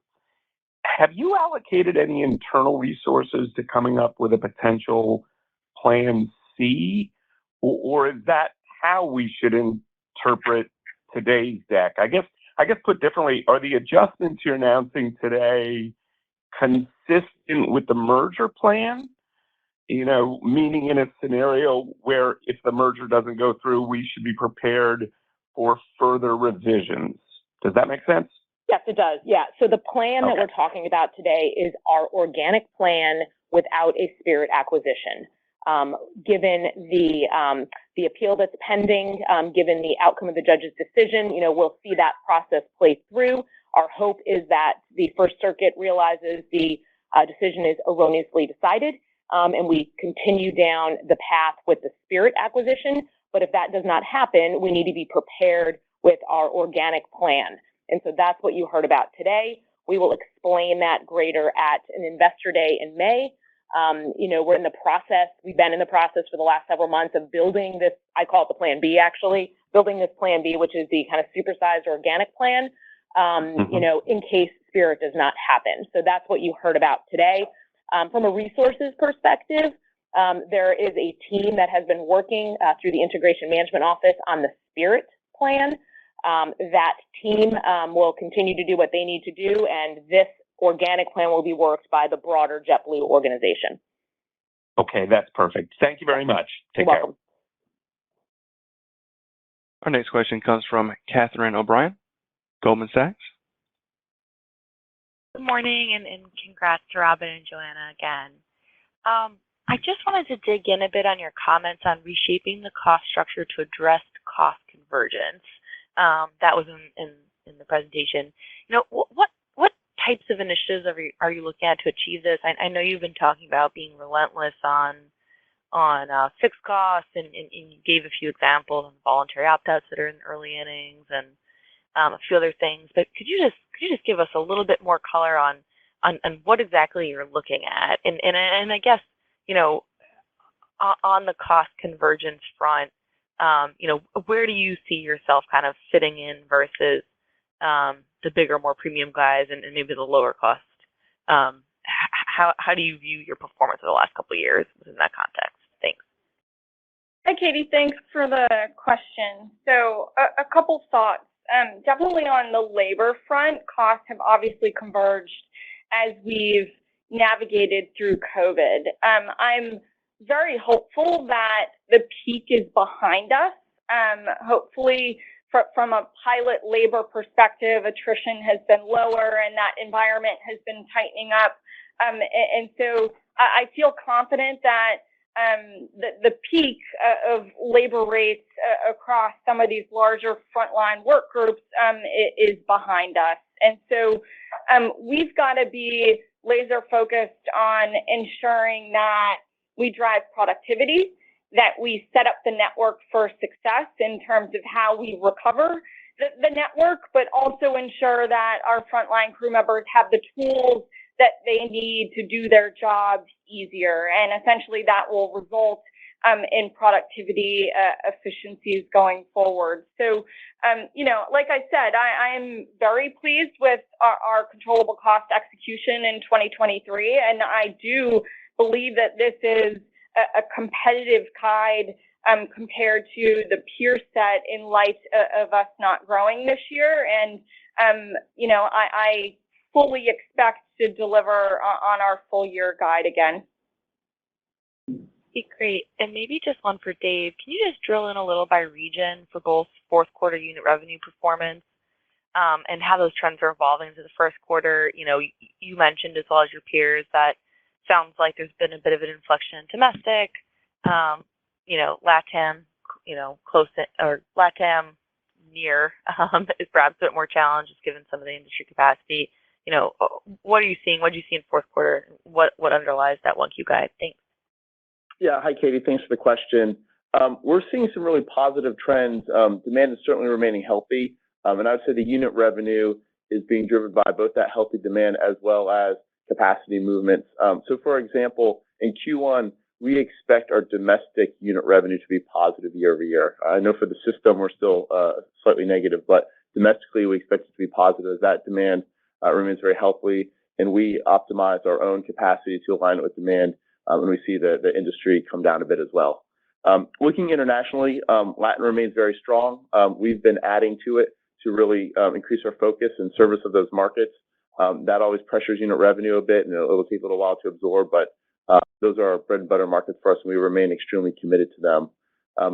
have you allocated any internal resources to coming up with a potential Plan C, or is that how we should interpret today's deck? I guess put differently, are the adjustments you're announcing today consistent with the merger plan? Meaning in a scenario where if the merger doesn't go through, we should be prepared for further revisions. Does that make sense? Yes, it does. Yeah. So the plan that we're talking about today is our organic plan without a Spirit acquisition. Given the appeal that's pending, given the outcome of the judge's decision, we'll see that process play through. Our hope is that the First Circuit realizes the decision is erroneously decided, and we continue down the path with the Spirit acquisition. But if that does not happen, we need to be prepared with our organic plan. And so that's what you heard about today. We will explain that greater at an Investor Day in May. We're in the process, we've been in the process for the last several months of building this, I call it the Plan B actually, building this Plan B, which is the kind of supersized organic plan, in case Spirit does not happen. So that's what you heard about today. From a resources perspective, there is a team that has been working through the Integration Management Office on the Spirit plan. That team will continue to do what they need to do, and this organic plan will be worked by the broader JetBlue organization. Okay, that's perfect. Thank you very much. Take care. Our next question comes from Catherine O'Brien, Goldman Sachs. Good morning, and congrats to Robin and Joanna again. I just wanted to dig in a bit on your comments on reshaping the cost structure to address cost convergence. That was in the presentation. You know, what types of initiatives are you looking at to achieve this? I know you've been talking about being relentless on fixed costs, and you gave a few examples on voluntary opt-outs that are in the early innings, and a few other things. But could you just give us a little bit more color on what exactly you're looking at? And I guess, you know, on the cost convergence front, you know, where do you see yourself kind of fitting in versus the bigger, more premium guys and maybe the lower cost? How do you view your performance over the last couple of years within that context? Thanks. Hi, Katie. Thanks for the question. So a couple thoughts. Definitely on the labor front, costs have obviously converged as we've navigated through COVID. I'm very hopeful that the peak is behind us. Hopefully, from a pilot labor perspective, attrition has been lower and that environment has been tightening up. And so I feel confident that the peak of labor rates across some of these larger frontline work groups is behind us. And so we've got to be laser focused on ensuring that we drive productivity, that we set up the network for success in terms of how we recover the network, but also ensure that our frontline crew members have the tools that they need to do their jobs easier. And essentially that will result in productivity efficiencies going forward. So, you know, like I said, I'm very pleased with our controllable cost execution in 2023. And I do believe that this is a competitive guide compared to the peer set in light of us not growing this year. And, you know, I fully expect to deliver on our full year guide again. Okay, great. And maybe just one for Dave. Can you just drill in a little by region for both fourth quarter unit revenue performance and how those trends are evolving into the first quarter? You know, you mentioned, as well as your peers, that sounds like there's been a bit of an inflection in domestic, you know, LATAM, you know, close to, or LATAM near is perhaps a bit more challenged just given some of the industry capacity. You know, what are you seeing? What did you see in fourth quarter? What underlies that 1Q guide? Thanks. Yeah. Hi, Katie. Thanks for the question. We're seeing some really positive trends. Demand is certainly remaining healthy. And I would say the unit revenue is being driven by both that healthy demand as well as capacity movements. So, for example, in Q1, we expect our domestic unit revenue to be positive year over year. I know for the system, we're still slightly negative, but domestically, we expect it to be positive as that demand remains very healthy. And we optimize our own capacity to align it with demand. And we see the industry come down a bit as well. Looking internationally, Latin remains very strong. We've been adding to it to really increase our focus and service of those markets. That always pressures unit revenue a bit, and it'll take a little while to absorb, but those are our bread and butter markets for us, and we remain extremely committed to them.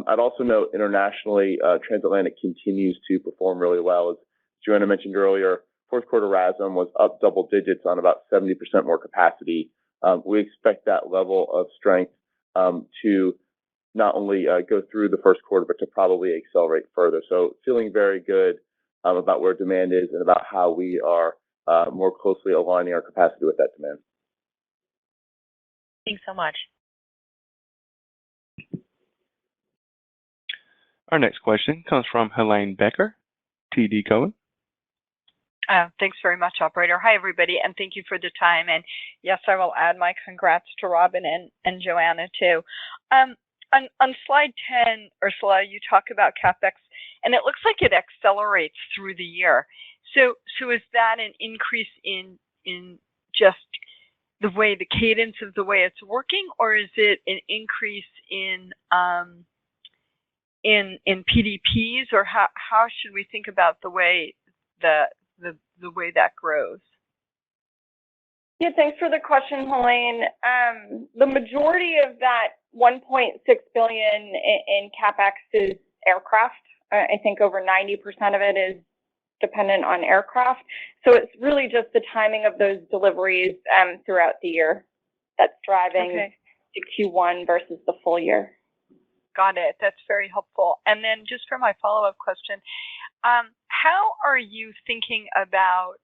I'd also note internationally, transatlantic continues to perform really well. As Joanna mentioned earlier, fourth quarter RASM was up double digits on about 70% more capacity. We expect that level of strength to not only go through the first quarter, but to probably accelerate further. So feeling very good about where demand is and about how we are more closely aligning our capacity with that demand. Thanks so much. Our next question comes from Helane Becker, TD Cowen. Thanks very much, operator. Hi, everybody, and thank you for the time. And yes, I will add my congrats to Robin and Joanna, too. On slide 10, Ursula, you talk about CapEx, and it looks like it accelerates through the year. So is that an increase in just the way, the cadence of the way it's working, or is it an increase in PDPs, or how should we think about the way the way that grows? Yeah, thanks for the question, Helane. The majority of that $1.6 billion in CapEx is aircraft. I think over 90% of it is dependent on aircraft. So it's really just the timing of those deliveries throughout the year that's driving the Q1 versus the full year. Got it. That's very helpful. And then just for my follow-up question, how are you thinking about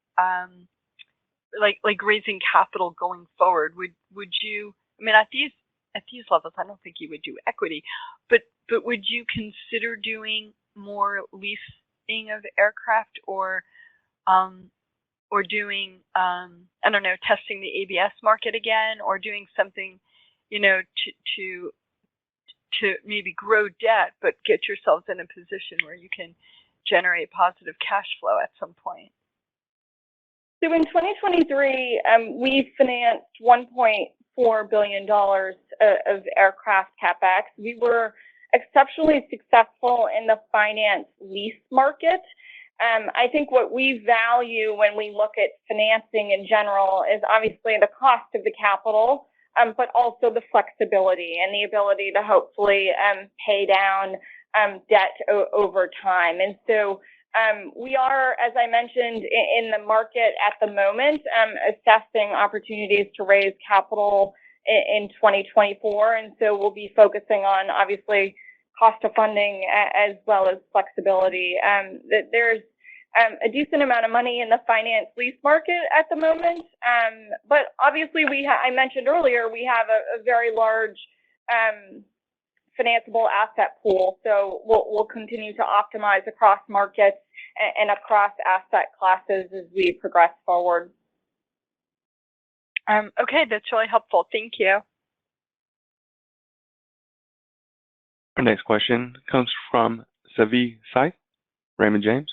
like raising capital going forward? Would you? I mean, at these levels, I don't think you would do equity, but would you consider doing more leasing of aircraft or doing I don't know, testing the ABS market again, or doing something, you know, to maybe grow debt, but get yourselves in a position where you can generate positive cash flow at some point? So in 2023, we financed $1.4 billion of aircraft CapEx. We were exceptionally successful in the finance lease market. I think what we value when we look at financing in general is obviously the cost of the capital, but also the flexibility and the ability to hopefully pay down debt over time. And so we are, as I mentioned, in the market at the moment, assessing opportunities to raise capital in 2024. And so we'll be focusing on, obviously, cost of funding as well as flexibility. There's a decent amount of money in the finance lease market at the moment. But obviously, I mentioned earlier, we have a very large financeable asset pool. So we'll continue to optimize across markets and across asset classes as we progress forward. Okay, that's really helpful. Thank you. Our next question comes from Savi Syth, Raymond James.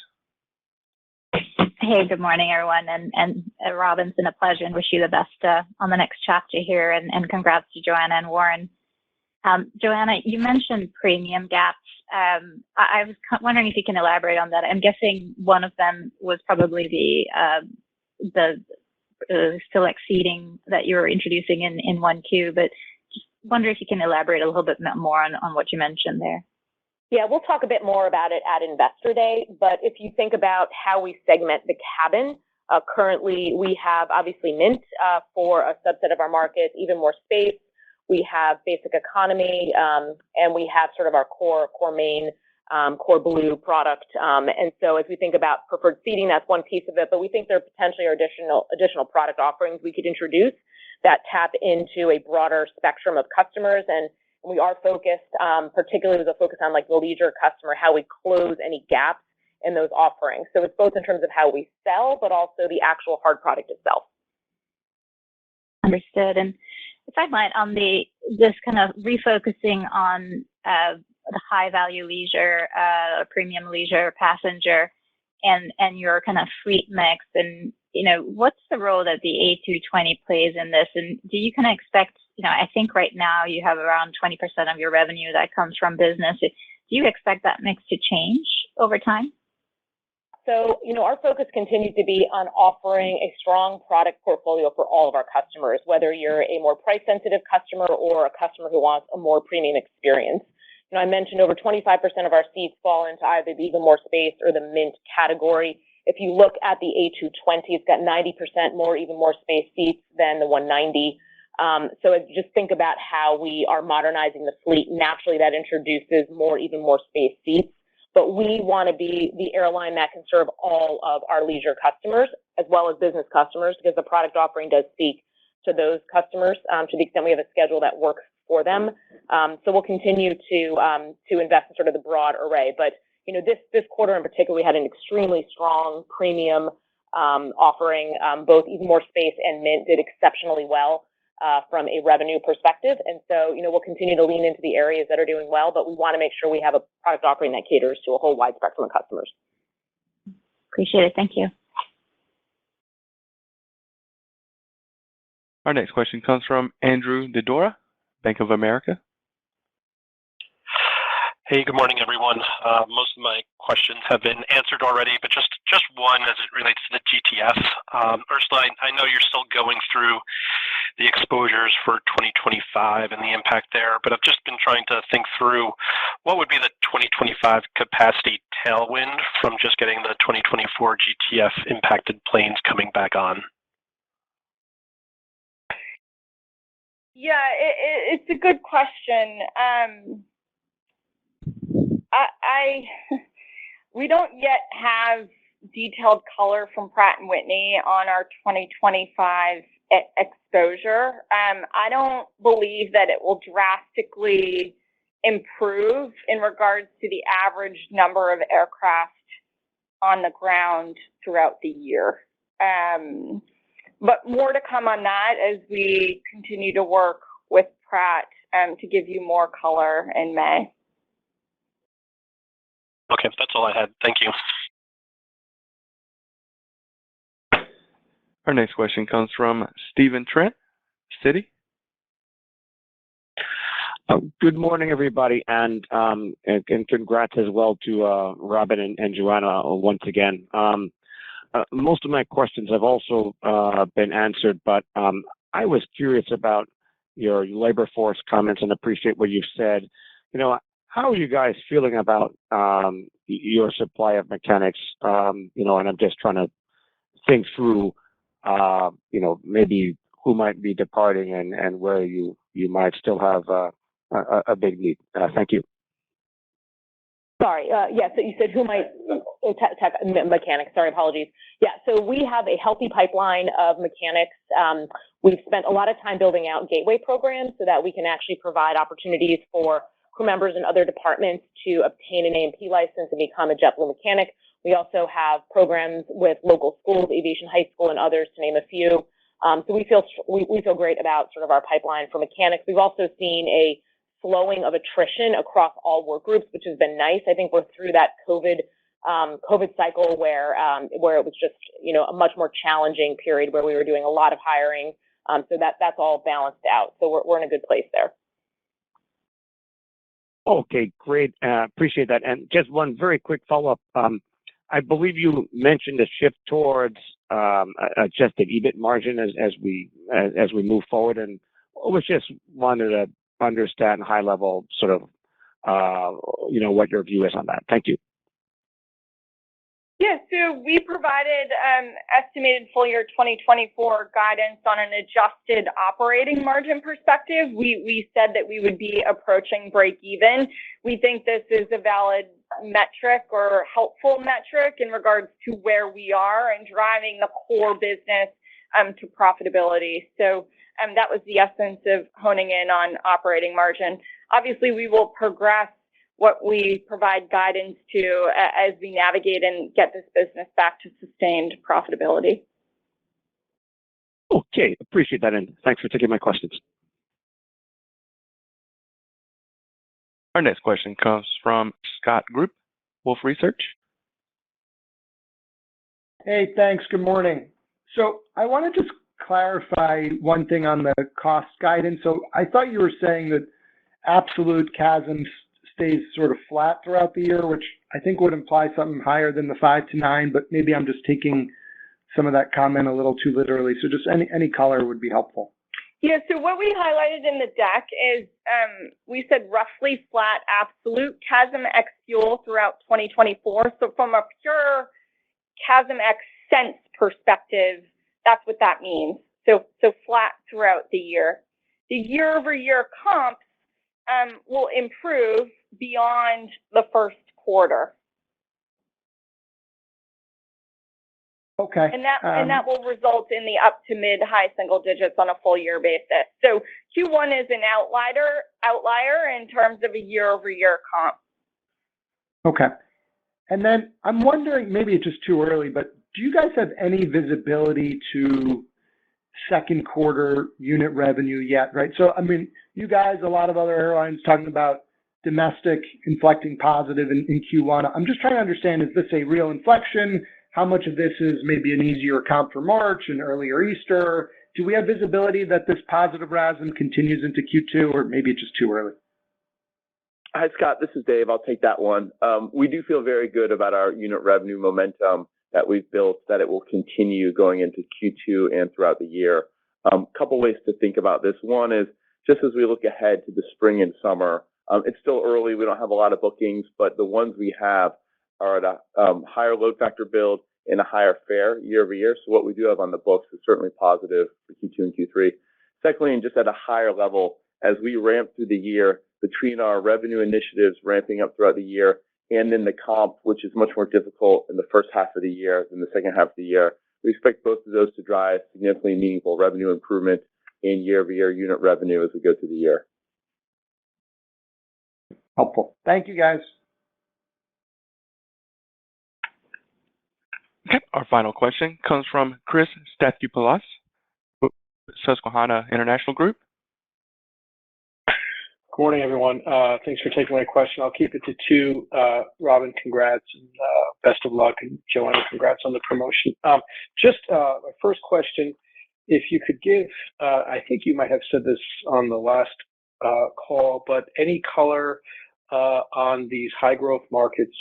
Hey, good morning, everyone. And Robin, it's been a pleasure, and wish you the best on the next chapter here. And congrats to Joanna and Warren. Joanna, you mentioned premium gaps. I was wondering if you can elaborate on that. I'm guessing one of them was probably the select seating that you were introducing in 1Q, but just wonder if you can elaborate a little bit more on what you mentioned there. Yeah, we'll talk a bit more about it at Investor Day, but if you think about how we segment the cabin, currently we have obviously Mint for a subset of our markets, Even More Space. We have Basic Economy, and we have sort of our core main, Core Blue product. And so as we think about preferred seating, that's one piece of it, but we think there potentially are additional product offerings we could introduce that tap into a broader spectrum of customers. And we are focused, particularly with a focus on like the leisure customer, how we close any gaps in those offerings. So it's both in terms of how we sell, but also the actual hard product itself. Understood. And if I might, on this kind of refocusing on the high value leisure, premium leisure passenger, and your kind of fleet mix, and what's the role that the A220 plays in this? And do you kind of expect, I think right now you have around 20% of your revenue that comes from business. Do you expect that mix to change over time? So, our focus continues to be on offering a strong product portfolio for all of our customers, whether you're a more price-sensitive customer or a customer who wants a more premium experience. I mentioned over 25% of our seats fall into either the Even More Space or the Mint category. If you look at the A220, it's got 90% more Even More Space seats than the 190. So just think about how we are modernizing the fleet. Naturally, that introduces more Even More Space seats. But we want to be the airline that can serve all of our leisure customers as well as business customers, because the product offering does speak to those customers to the extent we have a schedule that works for them. So we'll continue to invest in sort of the broad array. But this quarter in particular, we had an extremely strong premium offering. Both Even More Space and Mint did exceptionally well from a revenue perspective. And so, we'll continue to lean into the areas that are doing well, but we want to make sure we have a product offering that caters to a whole wide spectrum of customers. Appreciate it. Thank you. Our next question comes from Andrew Didora, Bank of America. Hey, good morning, everyone. Most of my questions have been answered already, but just one as it relates to the GTF. Ursula, I know you're still going through the exposures for 2025 and the impact there, but I've just been trying to think through what would be the 2025 capacity tailwind from just getting the 2024 GTF impacted planes coming back on. Yeah, it's a good question. We don't yet have detailed color from Pratt & Whitney on our 2025 exposure. I don't believe that it will drastically improve in regards to the average number of aircraft on the ground throughout the year. But more to come on that as we continue to work with Pratt to give you more color in May. Okay, that's all I had. Thank you. Our next question comes from Stephen Trent, Citi. Good morning, everybody, and congrats as well to Robin and Joanna once again. Most of my questions have also been answered, but I was curious about your labor force comments and appreciate what you've said. You know, how are you guys feeling about your supply of mechanics? You know, and I'm just trying to think through, you know, maybe who might be departing and where you might still have a big need. Thank you. Sorry, yeah, so you said who might, mechanics, sorry, apologies. Yeah, so we have a healthy pipeline of mechanics. We've spent a lot of time building out gateway programs so that we can actually provide opportunities for crew members in other departments to obtain an A&P license and become a JetBlue mechanic. We also have programs with local schools, Aviation High School and others, to name a few. So we feel great about sort of our pipeline for mechanics. We've also seen a slowing of attrition across all work groups, which has been nice. I think we're through that COVID cycle where it was just, you know, a much more challenging period where we were doing a lot of hiring. So that's all balanced out. So we're in a good place there. Okay, great. Appreciate that. And just one very quick follow-up. I believe you mentioned a shift towards adjusted EBIT margin as we move forward, and I was just wanted to understand high level sort of you know, what your view is on that. Thank you. Yeah, so we provided estimated full year 2024 guidance on an adjusted operating margin perspective. We said that we would be approaching break even. We think this is a valid metric or helpful metric in regards to where we are and driving the core business to profitability. So that was the essence of honing in on operating margin. Obviously, we will progress what we provide guidance to as we navigate and get this business back to sustained profitability. Okay, appreciate that, and thanks for taking my questions. Our next question comes from Scott Group, Wolfe Research. Hey, thanks. Good morning. So I want to just clarify one thing on the cost guidance. So I thought you were saying that absolute CASM stays sort of flat throughout the year, which I think would imply something higher than the 5 to 9, but maybe I'm just taking some of that comment a little too literally. So just any color would be helpful. Yeah, so what we highlighted in the deck is we said roughly flat absolute CASM ex fuel throughout 2024. So from a pure CASM ex cents perspective, that's what that means. So flat throughout the year. The year-over-year comps will improve beyond the first quarter. Okay. And that will result in the up to mid high single digits on a full year basis. So Q1 is an outlier in terms of a year-over-year comp. Okay. And then I'm wondering, maybe it's just too early, but do you guys have any visibility to second quarter unit revenue yet, right? So, I mean, you guys, a lot of other airlines talking about domestic inflecting positive in Q1. I'm just trying to understand, is this a real inflection? How much of this is maybe an easier comp for March and earlier Easter? Do we have visibility that this positive RASM continues into Q2, or maybe it's just too early? Hi, Scott. This is Dave. I'll take that one. We do feel very good about our unit revenue momentum that we've built, that it will continue going into Q2 and throughout the year. Couple ways to think about this. One is just as we look ahead to the spring and summer, it's still early. We don't have a lot of bookings, but the ones we have are at a higher load factor build and a higher fare year over year. So what we do have on the books is certainly positive for Q2 and Q3. Secondly, and just at a higher level, as we ramp through the year, between our revenue initiatives ramping up throughout the year and then the comp, which is much more difficult in the first half of the year than the second half of the year, we expect both of those to drive significantly meaningful revenue improvement in year-over-year unit revenue as we go through the year. Helpful. Thank you, guys. Okay, our final question comes from Chris Stathoulopoulos, Susquehanna International Group. Good morning, everyone. Thanks for taking my question. I'll keep it to two. Robin, congrats, and best of luck, and Joanna, congrats on the promotion. Just my first question, if you could give, I think you might have said this on the last call, but any color on these high growth markets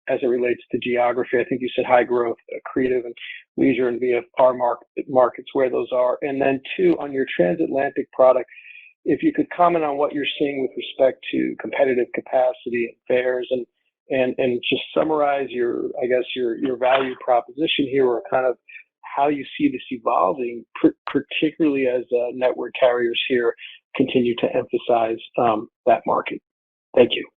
as it relates to geography? I think you said high growth, creative and leisure and VFR markets, where those are. And then two, on your transatlantic product, if you could comment on what you're seeing with respect to competitive capacity and fares, and just summarize your value proposition here, or kind of how you see this evolving, particularly as network carriers here continue to emphasize that market. Thank you.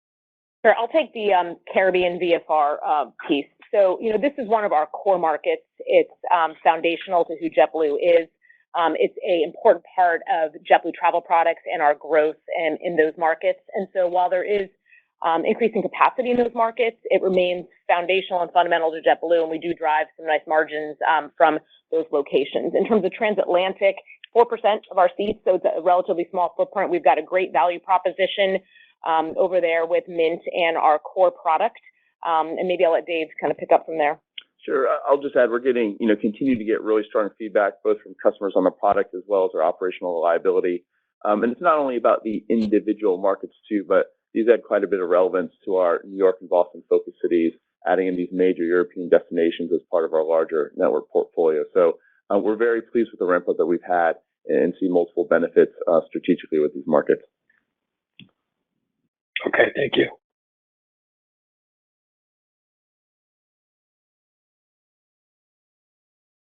Sure. I'll take the Caribbean VFR piece. So, this is one of our core markets. It's foundational to who JetBlue is. It's an important part of JetBlue travel products and our growth in those markets. And so while there is increasing capacity in those markets, it remains foundational and fundamental to JetBlue, and we do drive some nice margins from those locations. In terms of transatlantic, 4% of our seats, so it's a relatively small footprint. We've got a great value proposition over there with Mint and our core product. And maybe I'll let Dave kind of pick up from there. Sure. I'll just add, we're getting, continue to get really strong feedback, both from customers on the product as well as our operational reliability. And it's not only about the individual markets too, but these add quite a bit of relevance to our New York and Boston focus cities, adding in these major European destinations as part of our larger network portfolio. So we're very pleased with the ramp up that we've had and see multiple benefits strategically with these markets. Okay, thank you.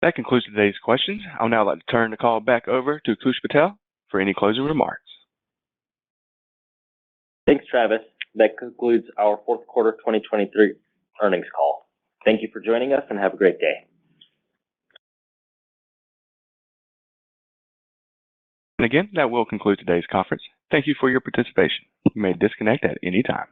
That concludes today's questions. I'll now like to turn the call back over to Koosh Patel for any closing remarks. Thanks, Travis. That concludes our fourth quarter 2023 earnings call. Thank you for joining us, and have a great day. And again, that will conclude today's conference. Thank you for your participation. You may disconnect at any time.